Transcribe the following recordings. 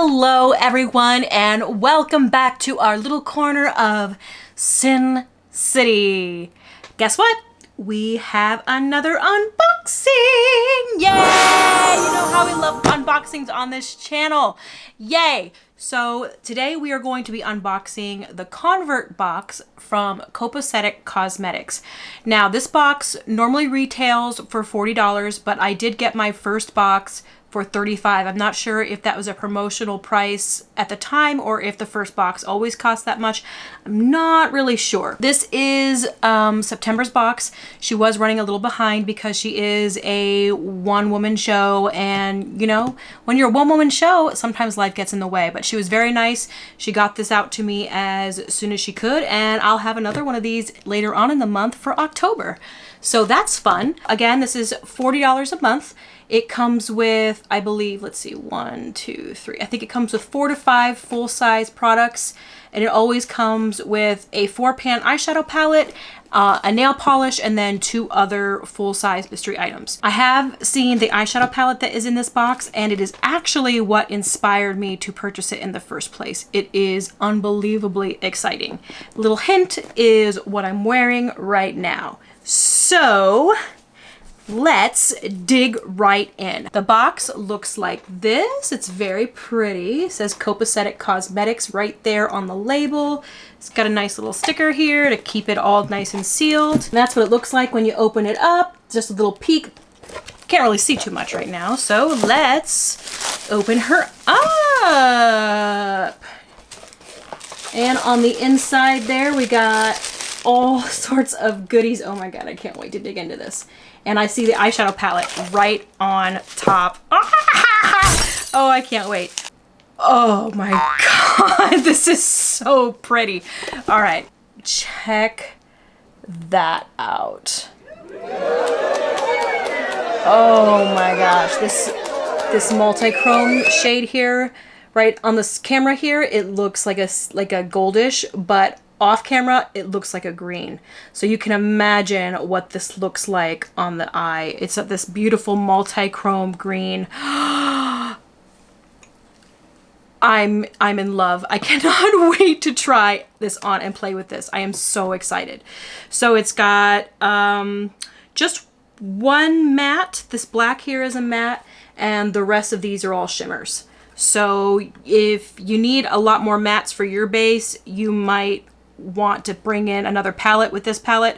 Hello everyone, and welcome back to our little corner of Sin City. Guess what? We have another unboxing! Yay! You know how we love unboxings on this channel. Yay! So today we are going to be unboxing the Convert box from Copacetic Cosmetics. Now this box normally retails for $40, but I did get my first box for $35. I'm not sure if that was a promotional price at the time or if the first box always costs that much. I'm not really sure. This is September's box. She was running a little behind because she is a one-woman show, and you know, when you're a one-woman show, sometimes life gets in the way, but she was very nice. She got this out to me as soon as she could, and I'll have another one of these later on in the month for October. So that's fun. Again, this is $40 a month. It comes with, I believe, let's see, 1, 2, 3. I think it comes with 4 to 5 full-size products, and it always comes with a 4-pan eyeshadow palette, a nail polish, and then 2 other full-size mystery items. I have seen the eyeshadow palette that is in this box, and it is actually what inspired me to purchase it in the first place. It is unbelievably exciting. Little hint is what I'm wearing right now. So let's dig right in. The box looks like this. It's very pretty. It says Copacetic Cosmetics right there on the label. It's got a nice little sticker here to keep it all nice and sealed. And that's what it looks like when you open it up. Just a little peek. Can't really see too much right now, so let's open her up. And on the inside there, we got all sorts of goodies. Oh my god, I can't wait to dig into this. And I see the eyeshadow palette right on top. Oh, I can't wait. Oh my god, this is so pretty. All right, check that out. Oh my gosh, this multi-chrome shade here, right on this camera here, it looks like a goldish, but off camera, it looks like a green. So you can imagine what this looks like on the eye. It's this beautiful multi-chrome green. I'm in love. I cannot wait to try this on and play with this. I am so excited. So it's got just one matte. This black here is a matte, and the rest of these are all shimmers. So if you need a lot more mattes for your base, you might want to bring in another palette with this palette,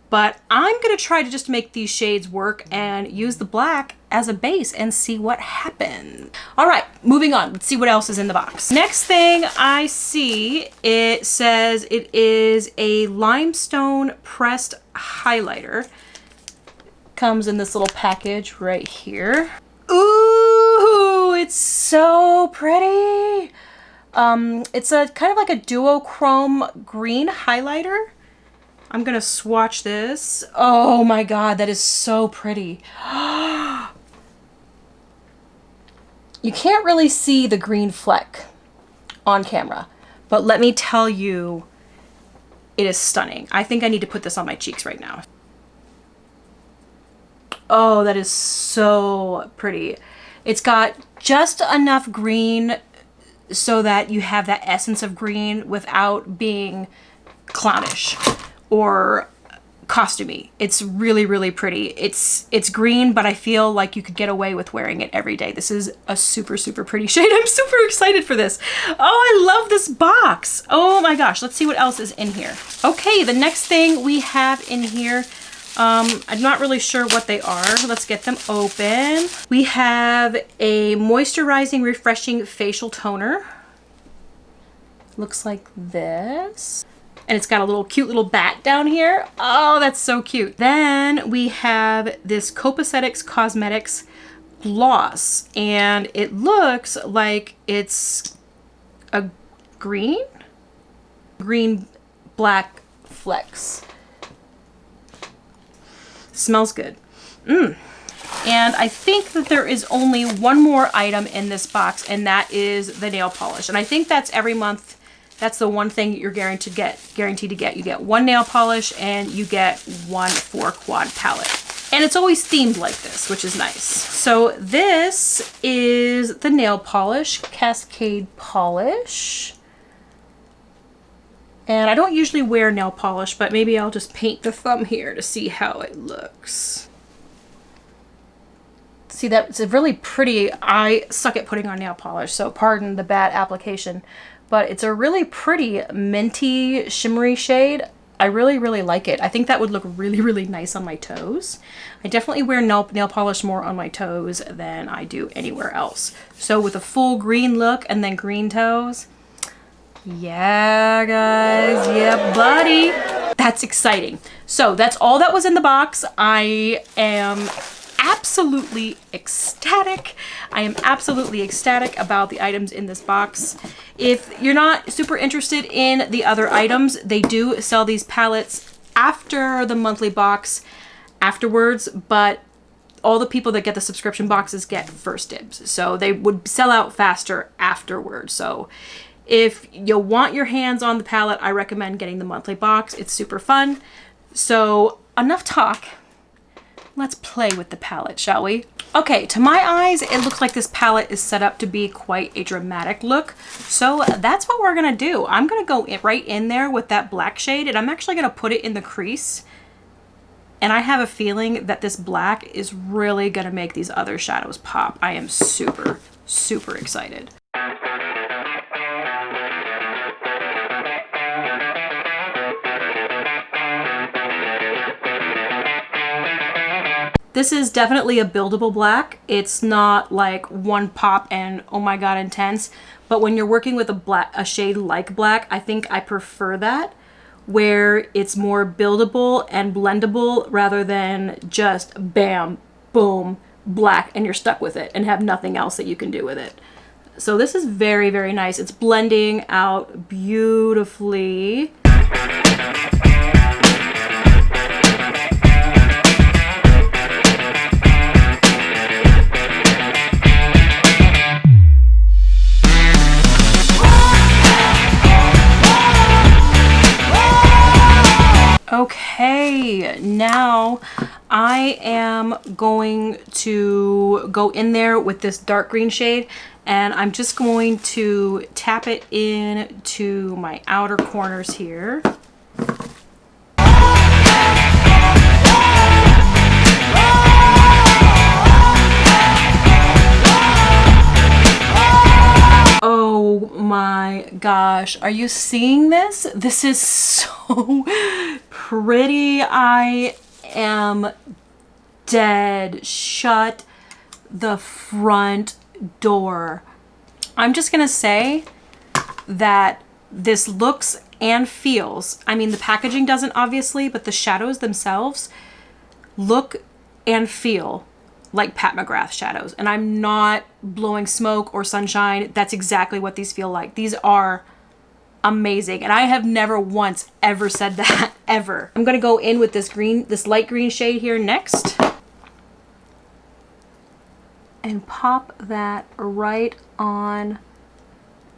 but I'm gonna try to just make these shades work and use the black as a base and see what happens. All right, moving on. Let's see what else is in the box. Next thing I see, it says it is a limestone pressed highlighter. Comes in this little package right here. Ooh, it's so pretty. It's a kind of like a duochrome green highlighter. I'm gonna swatch this. Oh my god, that is so pretty. You can't really see the green fleck on camera, but let me tell you, it is stunning. I think I need to put this on my cheeks right now. Oh, that is so pretty. It's got just enough green so that you have that essence of green without being clownish or costumey. It's really, really pretty. It's green, but I feel like you could get away with wearing it every day. This is a super, super pretty shade. I'm super excited for this. Oh, I love this box. Oh my gosh. Let's see what else is in here. Okay, the next thing we have in here, I'm not really sure what they are. Let's get them open. We have a moisturizing, refreshing facial toner. Looks like this. And it's got a little cute little bat down here. Oh, that's so cute. Then we have this Copacetic Cosmetics gloss, and it looks like it's a green black flecks. Smells good. And I think that there is only one more item in this box, and that is the nail polish. And I think that's every month. That's the one thing you're guaranteed to get. You get one nail polish and you get one 4-quad palette. And it's always themed like this, which is nice. So this is the nail polish, Cascade Polish. And I don't usually wear nail polish, but maybe I'll just paint the thumb here to see how it looks. See, that's a really pretty, I suck at putting on nail polish, so pardon the bad application, but it's a really pretty minty shimmery shade. I really, really like it. I think that would look really, really nice on my toes. I definitely wear nail polish more on my toes than I do anywhere else. So with a full green look and then green toes, yeah, guys, yeah, buddy. That's exciting. So that's all that was in the box. I am absolutely ecstatic. I am absolutely ecstatic about the items in this box. If you're not super interested in the other items, they do sell these palettes after the monthly box afterwards, but all the people that get the subscription boxes get first dibs. So they would sell out faster afterwards. So if you want your hands on the palette, I recommend getting the monthly box. It's super fun. So enough talk. Let's play with the palette, shall we? Okay, to my eyes, it looks like this palette is set up to be quite a dramatic look. So that's what we're gonna do. I'm gonna go right in there with that black shade, and I'm actually gonna put it in the crease. And I have a feeling that this black is really gonna make these other shadows pop. I am super, super excited. This is definitely a buildable black. It's not like one pop and oh my god intense, but when you're working with a shade like black, I think I prefer that, where it's more buildable and blendable rather than just bam, boom, black and you're stuck with it and have nothing else that you can do with it. So this is very, very nice. It's blending out beautifully. Okay, now I am going to go in there with this dark green shade, and I'm just going to tap it into my outer corners here. Oh my gosh, are you seeing this? This is so pretty. I am dead. Shut the front door. I'm just gonna say that this looks and feels, I mean the packaging doesn't obviously, but the shadows themselves look and feel like Pat McGrath shadows. And I'm not blowing smoke or sunshine. That's exactly what these feel like. These are amazing. And I have never once ever said that, ever. I'm gonna go in with this green, this light green shade here next. And pop that right on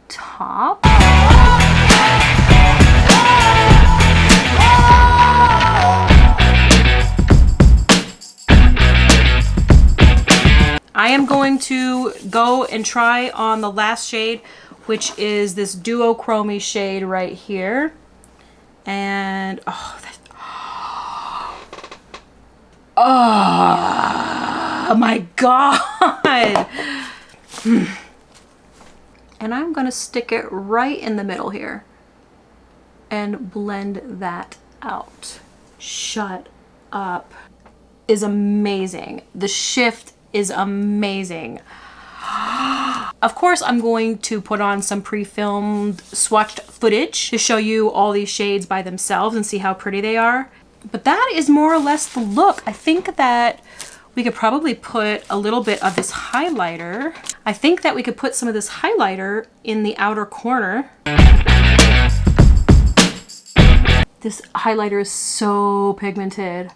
top. I am going to go and try on the last shade, which is this duochrome shade right here. And oh my god. And I'm gonna stick it right in the middle here and blend that out. Shut up. Is amazing. The shift is amazing. Of course, I'm going to put on some pre-filmed swatched footage to show you all these shades by themselves and see how pretty they are. But that is more or less the look. I think that we could probably put a little bit of this highlighter. I think that we could put some of this highlighter in the outer corner. This highlighter is so pigmented.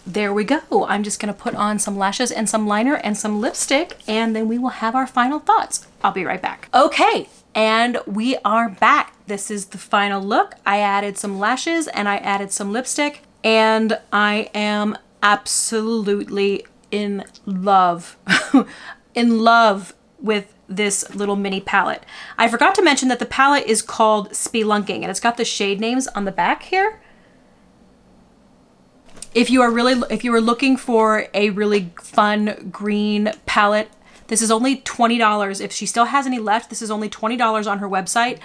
There we go. I'm just gonna put on some lashes and some liner and some lipstick, and then we will have our final thoughts. I'll be right back. Okay, And we are back. This is the final look. I added some lashes and I added some lipstick, and I am absolutely in love. In love with this little mini palette. I forgot to mention that the palette is called Spelunking, and it's got the shade names on the back here. If you are looking for a really fun green palette, this is only $20. If she still has any left, this is only $20 on her website.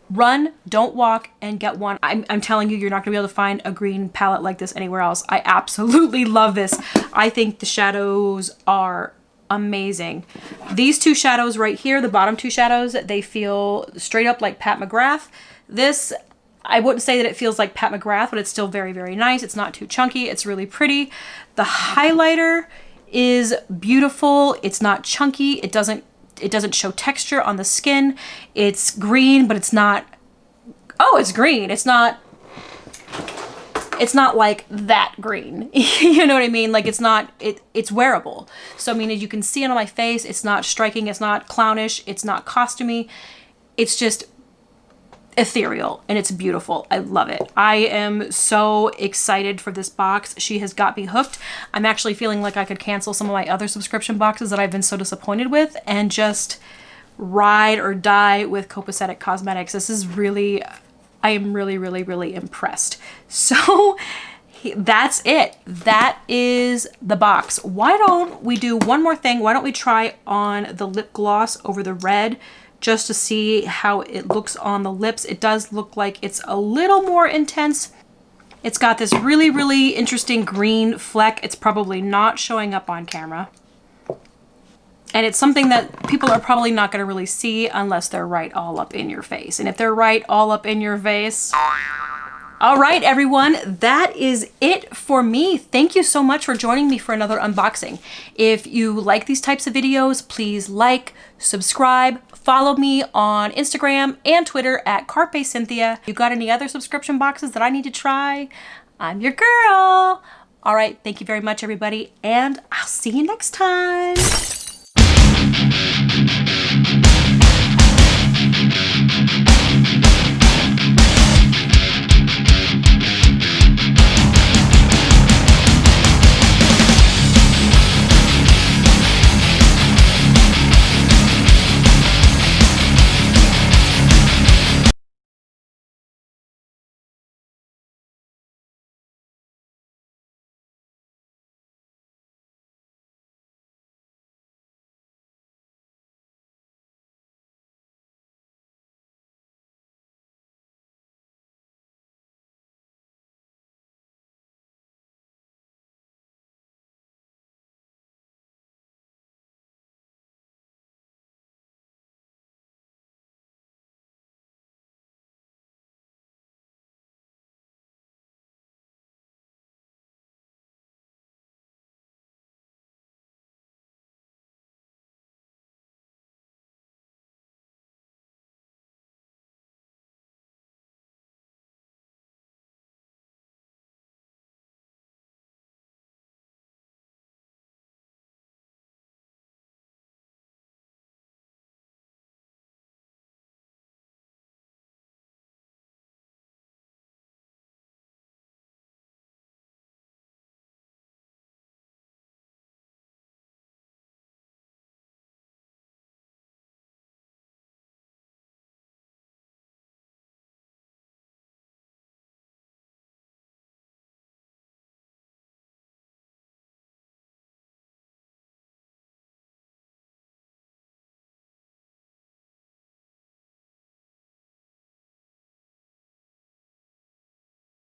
Run, don't walk, and get one. I'm telling you, you're not gonna be able to find a green palette like this anywhere else. I absolutely love this. I think the shadows are amazing. These two shadows right here, the bottom two shadows, they feel straight up like Pat McGrath. This, I wouldn't say that it feels like Pat McGrath, but it's still very, very nice. It's not too chunky. It's really pretty. The highlighter is beautiful. It's not chunky. It doesn't show texture on the skin. It's green, but it's not, oh, it's green. It's not like that green. You know what I mean? Like it's wearable. So I mean, as you can see it on my face, it's not striking, it's not clownish, it's not costumey. It's just ethereal and it's beautiful. I love it. I am so excited for this box. She has got me hooked. I'm actually feeling like I could cancel some of my other subscription boxes that I've been so disappointed with and just ride or die with Copacetic Cosmetics. This is really, I am really, really, really impressed. So that's it. That is the box. Why don't we do one more thing? Why don't we try on the lip gloss over the red just to see how it looks on the lips. It does look like it's a little more intense. It's got this really, really interesting green fleck. It's probably not showing up on camera. And it's something that people are probably not going to really see unless they're right all up in your face. And if they're right all up in your face... All right, everyone, that is it for me. Thank you so much for joining me for another unboxing. If you like these types of videos, please like, subscribe, follow me on Instagram and Twitter at CarpeCynthia. If you got any other subscription boxes that I need to try, I'm your girl. All right, thank you very much, everybody, and I'll see you next time.